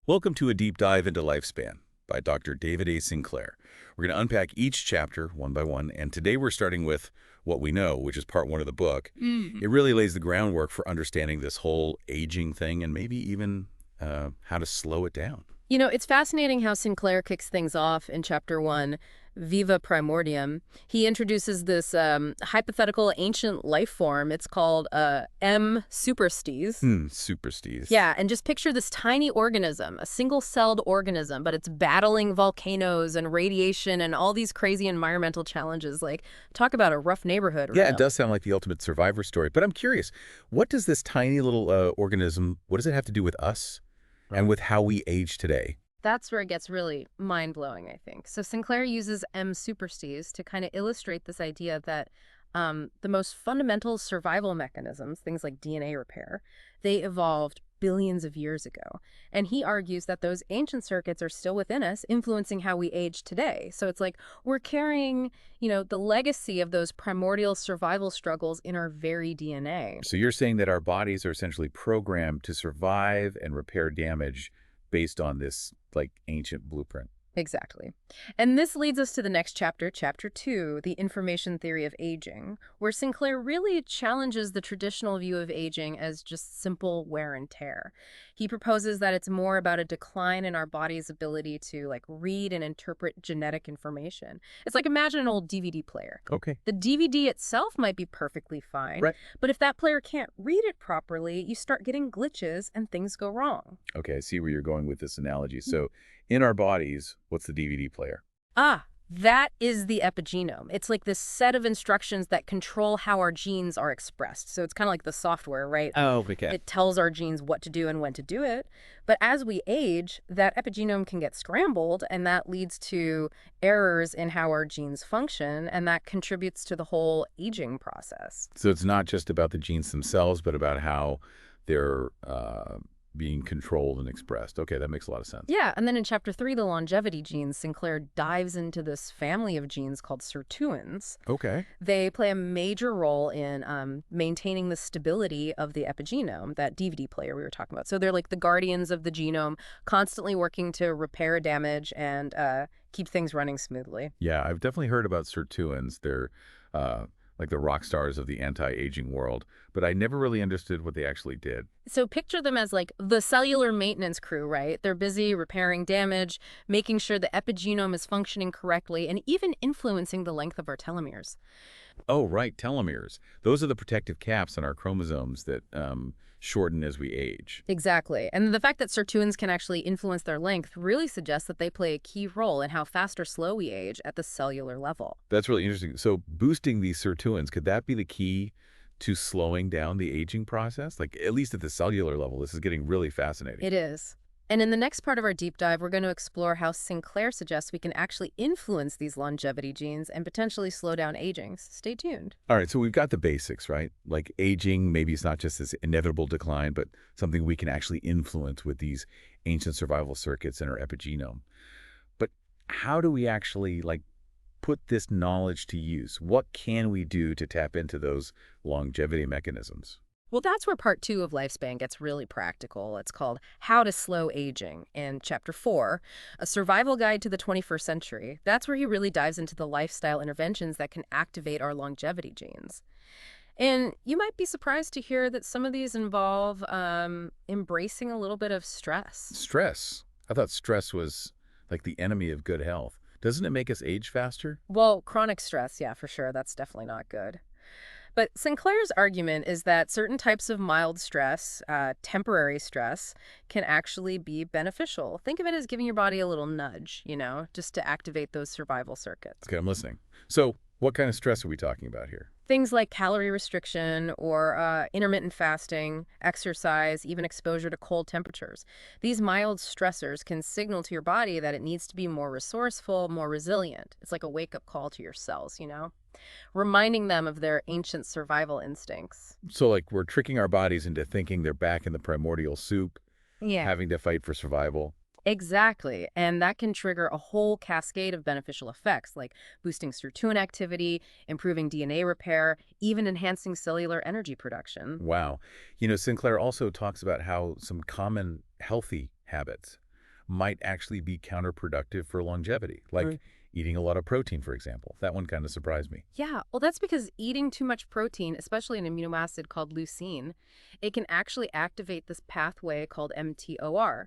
Welcome to a deep dive into lifespan by Dr. David A. Sinclair. We're going to unpack each chapter one by one, and today we're starting with what we know, which is part one of the book. Mm. It really lays the groundwork for understanding this whole aging thing and maybe even how to slow it down. It's fascinating how Sinclair kicks things off in chapter one, Viva Primordium. He introduces this hypothetical ancient life form. It's called M. superstes. Superstes. Yeah, and just picture this tiny organism, a single-celled organism, but it's battling volcanoes and radiation and all these crazy environmental challenges. Like, talk about a rough neighborhood Yeah, around it them. does sound like the ultimate survivor story. But I'm curious, what does this tiny little organism, what does it have to do with us and with how we age today? That's where it gets really mind-blowing, I think. So Sinclair uses M. superstes to kind of illustrate this idea that the most fundamental survival mechanisms, things like DNA repair, they evolved billions of years ago. And he argues that those ancient circuits are still within us, influencing how we age today. So it's like we're carrying, the legacy of those primordial survival struggles in our very DNA. So you're saying that our bodies are essentially programmed to survive and repair damage based on this, like, ancient blueprint. Exactly. And this leads us to the next chapter, chapter two, the information theory of aging, where Sinclair really challenges the traditional view of aging as just simple wear and tear. He proposes that it's more about a decline in our body's ability to read and interpret genetic information. It's like imagine an old DVD player. Okay. The DVD itself might be perfectly fine, Right. but if that player can't read it properly, you start getting glitches and things go wrong. Okay, I see where you're going with this analogy. So in our bodies, what's the DVD player? That is the epigenome. It's like this set of instructions that control how our genes are expressed. So it's kind of like the software, right? Oh, okay. It tells our genes what to do and when to do it. But as we age, that epigenome can get scrambled, and that leads to errors in how our genes function, and that contributes to the whole aging process. So it's not just about the genes themselves, but about how they're being controlled and expressed. Okay, that makes a lot of sense. Yeah, and then in chapter three, the longevity genes, Sinclair dives into this family of genes called sirtuins. Okay. They play a major role in maintaining the stability of the epigenome, that DVD player we were talking about. So they're like the guardians of the genome, constantly working to repair damage and keep things running smoothly. Yeah, I've definitely heard about sirtuins. They're like the rock stars of the anti-aging world, but I never really understood what they actually did. So picture them as like the cellular maintenance crew, right? They're busy repairing damage, making sure the epigenome is functioning correctly, and even influencing the length of our telomeres. Oh, right, telomeres. Those are the protective caps on our chromosomes that shorten as we age. Exactly. And the fact that sirtuins can actually influence their length really suggests that they play a key role in how fast or slow we age at the cellular level. That's really interesting. So boosting these sirtuins, could that be the key to slowing down the aging process? Like, at least at the cellular level, this is getting really fascinating. It is. And in the next part of our deep dive, we're going to explore how Sinclair suggests we can actually influence these longevity genes and potentially slow down aging. Stay tuned. All right, so we've got the basics, right? Like aging, maybe it's not just this inevitable decline, but something we can actually influence with these ancient survival circuits in our epigenome. But how do we actually, put this knowledge to use? What can we do to tap into those longevity mechanisms? Well, that's where part two of Lifespan gets really practical. It's called How to Slow Aging. In chapter four, A Survival Guide to the 21st Century, that's where he really dives into the lifestyle interventions that can activate our longevity genes. And you might be surprised to hear that some of these involve embracing a little bit of stress. Stress. I thought stress was like the enemy of good health. Doesn't it make us age faster? Well, chronic stress, yeah, for sure. That's definitely not good. But Sinclair's argument is that certain types of mild stress, temporary stress, can actually be beneficial. Think of it as giving your body a little nudge, just to activate those survival circuits. Okay, I'm listening. So what kind of stress are we talking about here? Things like calorie restriction or intermittent fasting, exercise, even exposure to cold temperatures. These mild stressors can signal to your body that it needs to be more resourceful, more resilient. It's like a wake-up call to your cells, reminding them of their ancient survival instincts. So, like, we're tricking our bodies into thinking they're back in the primordial soup, Yeah. having to fight for survival. Exactly. And that can trigger a whole cascade of beneficial effects, like boosting sirtuin activity, improving DNA repair, even enhancing cellular energy production. Wow. Sinclair also talks about how some common healthy habits might actually be counterproductive for longevity, like eating a lot of protein, for example. That one kind of surprised me. Yeah, well, that's because eating too much protein, especially an amino acid called leucine, it can actually activate this pathway called mTOR.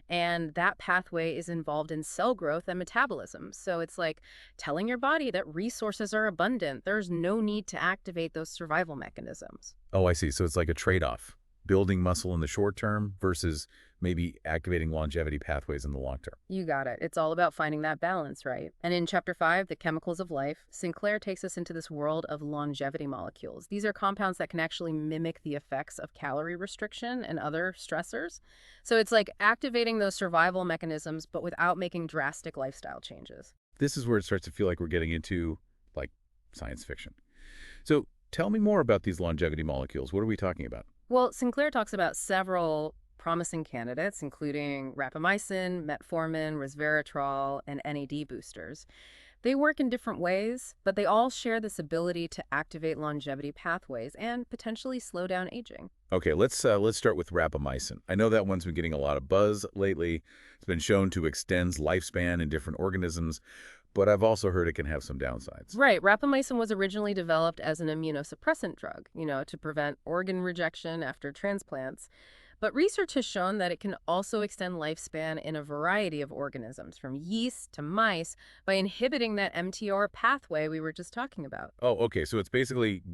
And that pathway is involved in cell growth and metabolism. So it's like telling your body that resources are abundant. There's no need to activate those survival mechanisms. Oh, I see. So it's like a trade-off, building muscle in the short term versus maybe activating longevity pathways in the long term. You got it. It's all about finding that balance, right? And in Chapter 5, The Chemicals of Life, Sinclair takes us into this world of longevity molecules. These are compounds that can actually mimic the effects of calorie restriction and other stressors. So it's like activating those survival mechanisms, but without making drastic lifestyle changes. This is where it starts to feel like we're getting into, like, science fiction. So tell me more about these longevity molecules. What are we talking about? Well, Sinclair talks about several promising candidates, including rapamycin, metformin, resveratrol, and NAD boosters. They work in different ways, but they all share this ability to activate longevity pathways and potentially slow down aging. Okay, let's start with rapamycin. I know that one's been getting a lot of buzz lately. It's been shown to extend lifespan in different organisms, but I've also heard it can have some downsides. Right, rapamycin was originally developed as an immunosuppressant drug, to prevent organ rejection after transplants. But research has shown that it can also extend lifespan in a variety of organisms, from yeast to mice, by inhibiting that mTOR pathway we were just talking about. Oh, okay. So it's basically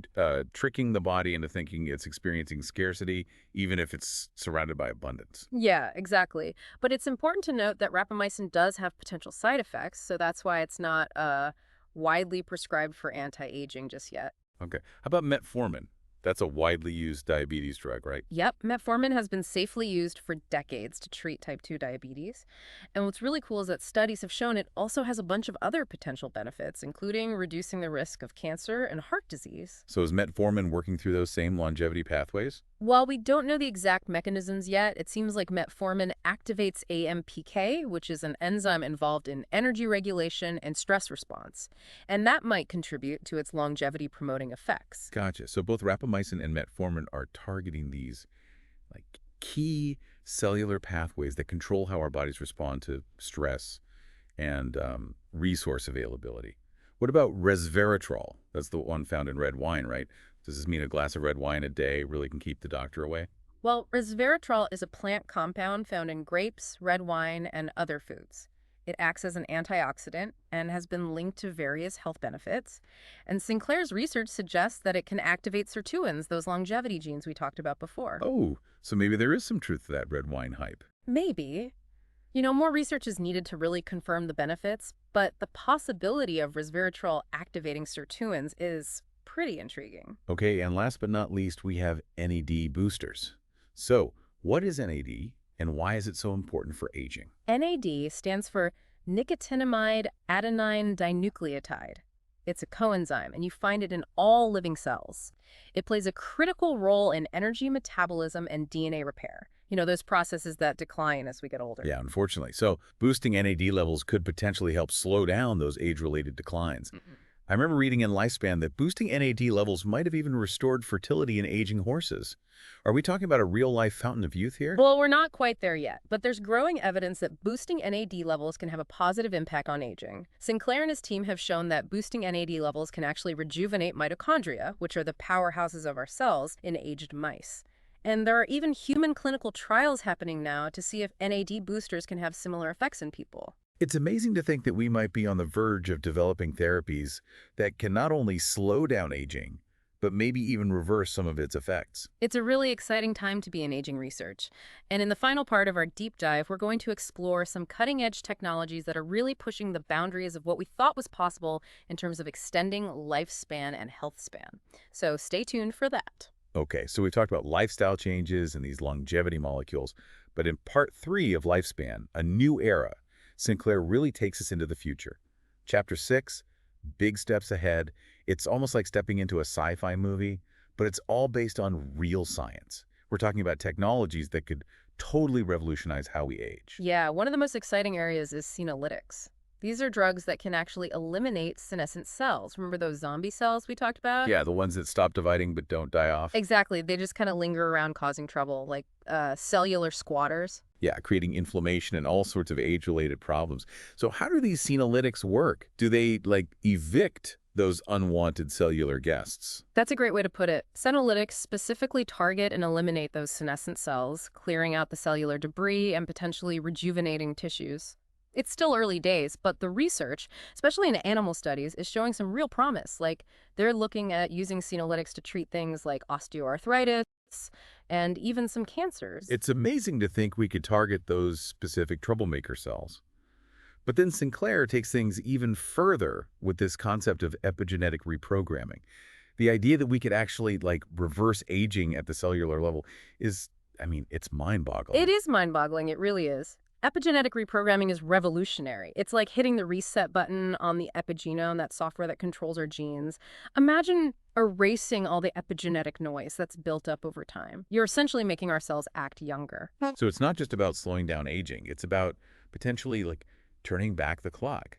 tricking the body into thinking it's experiencing scarcity, even if it's surrounded by abundance. Yeah, exactly. But it's important to note that rapamycin does have potential side effects, so that's why it's not widely prescribed for anti-aging just yet. Okay. How about metformin? That's a widely used diabetes drug, right? Yep, metformin has been safely used for decades to treat type 2 diabetes. And what's really cool is that studies have shown it also has a bunch of other potential benefits, including reducing the risk of cancer and heart disease. So is metformin working through those same longevity pathways? While we don't know the exact mechanisms yet, it seems like metformin activates AMPK, which is an enzyme involved in energy regulation and stress response. And that might contribute to its longevity promoting effects. Gotcha. So both rapamycin and metformin are targeting these like key cellular pathways that control how our bodies respond to stress and resource availability. What about resveratrol? That's the one found in red wine, right? Does this mean a glass of red wine a day really can keep the doctor away? Well, resveratrol is a plant compound found in grapes, red wine, and other foods. It acts as an antioxidant and has been linked to various health benefits. And Sinclair's research suggests that it can activate sirtuins, those longevity genes we talked about before. Oh, so maybe there is some truth to that red wine hype. Maybe. More research is needed to really confirm the benefits, but the possibility of resveratrol activating sirtuins is pretty intriguing. Okay, and last but not least, we have NAD boosters. So, what is NAD and why is it so important for aging? NAD stands for nicotinamide adenine dinucleotide. It's a coenzyme, and you find it in all living cells. It plays a critical role in energy metabolism and DNA repair. Those processes that decline as we get older. Yeah, unfortunately. So, boosting NAD levels could potentially help slow down those age-related declines. I remember reading in Lifespan that boosting NAD levels might have even restored fertility in aging horses. Are we talking about a real-life fountain of youth here? Well, we're not quite there yet, but there's growing evidence that boosting NAD levels can have a positive impact on aging. Sinclair and his team have shown that boosting NAD levels can actually rejuvenate mitochondria, which are the powerhouses of our cells, in aged mice. And there are even human clinical trials happening now to see if NAD boosters can have similar effects in people. It's amazing to think that we might be on the verge of developing therapies that can not only slow down aging, but maybe even reverse some of its effects. It's a really exciting time to be in aging research. And in the final part of our deep dive, we're going to explore some cutting-edge technologies that are really pushing the boundaries of what we thought was possible in terms of extending lifespan and health span. So stay tuned for that. Okay, so we talked about lifestyle changes and these longevity molecules, but in part 3 of Lifespan, A New Era, Sinclair really takes us into the future. Chapter 6, Big Steps Ahead. It's almost like stepping into a sci-fi movie, but it's all based on real science. We're talking about technologies that could totally revolutionize how we age. Yeah, one of the most exciting areas is senolytics. These are drugs that can actually eliminate senescent cells. Remember those zombie cells we talked about? Yeah, the ones that stop dividing but don't die off. Exactly. They just kind of linger around causing trouble, like cellular squatters. Yeah, creating inflammation and all sorts of age-related problems. So how do these senolytics work? Do they, like, evict those unwanted cellular guests? That's a great way to put it. Senolytics specifically target and eliminate those senescent cells, clearing out the cellular debris and potentially rejuvenating tissues. It's still early days, but the research, especially in animal studies, is showing some real promise. Like, they're looking at using senolytics to treat things like osteoarthritis and even some cancers. It's amazing to think we could target those specific troublemaker cells. But then Sinclair takes things even further with this concept of epigenetic reprogramming. The idea that we could actually, like, reverse aging at the cellular level is, I mean, it's It mind-boggling. is mind-boggling, it really is. Epigenetic reprogramming is revolutionary. It's like hitting the reset button on the epigenome, that software that controls our genes. Imagine erasing all the epigenetic noise that's built up over time. You're essentially making our cells act younger. So it's not just about slowing down aging. It's about potentially, like, turning back the clock.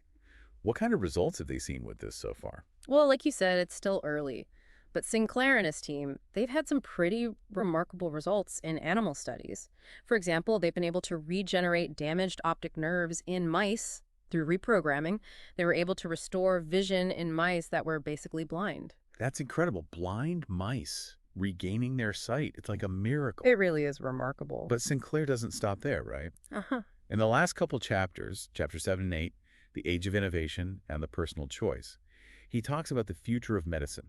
What kind of results have they seen with this so far? Well, like you said, it's still early. But Sinclair and his team, they've had some pretty remarkable results in animal studies. For example, they've been able to regenerate damaged optic nerves in mice through reprogramming. They were able to restore vision in mice that were basically blind. That's incredible. Blind mice regaining their sight. It's like a miracle. It really is remarkable. But Sinclair doesn't stop there, right? Uh-huh. In the last couple chapters, chapter 7 and 8, The Age of Innovation and the Personal Choice, he talks about the future of medicine.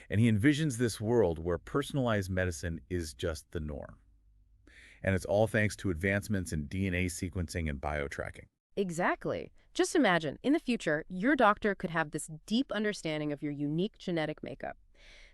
And he envisions this world where personalized medicine is just the norm. And it's all thanks to advancements in DNA sequencing and biotracking. Exactly. Just imagine, in the future, your doctor could have this deep understanding of your unique genetic makeup.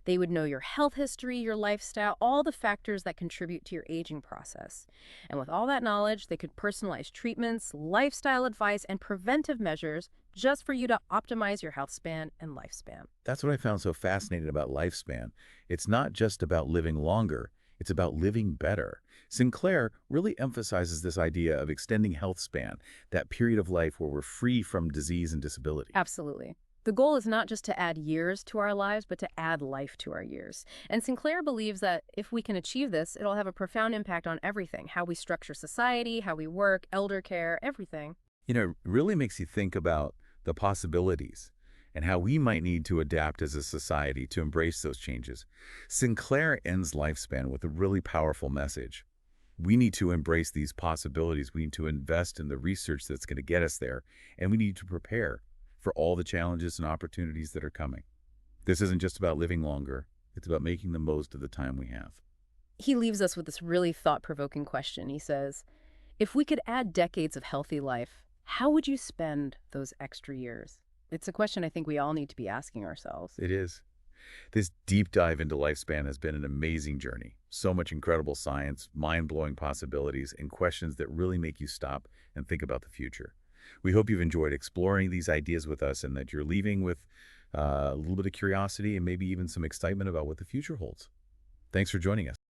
They would know your health history, your lifestyle, all the factors that contribute to your aging process. And with all that knowledge, they could personalize treatments, lifestyle advice, and preventive measures just for you to optimize your health span and lifespan. That's what I found so fascinating about lifespan. It's not just about living longer, it's about living better. Sinclair really emphasizes this idea of extending health span, that period of life where we're free from disease and disability. Absolutely. The goal is not just to add years to our lives, but to add life to our years. And Sinclair believes that if we can achieve this, it'll have a profound impact on everything, how we structure society, how we work, elder care, everything. You know, it really makes you think about the possibilities and how we might need to adapt as a society to embrace those changes. Sinclair ends lifespan with a really powerful message. We need to embrace these possibilities. We need to invest in the research that's going to get us there, and we need to prepare for all the challenges and opportunities that are coming. This isn't just about living longer. It's about making the most of the time we have. He leaves us with this really thought-provoking question. He says, if we could add decades of healthy life, how would you spend those extra years? It's a question I think we all need to be asking ourselves. It is. This deep dive into lifespan has been an amazing journey. So much incredible science, mind-blowing possibilities, and questions that really make you stop and think about the future. We hope you've enjoyed exploring these ideas with us and that you're leaving with a little bit of curiosity and maybe even some excitement about what the future holds. Thanks for joining us.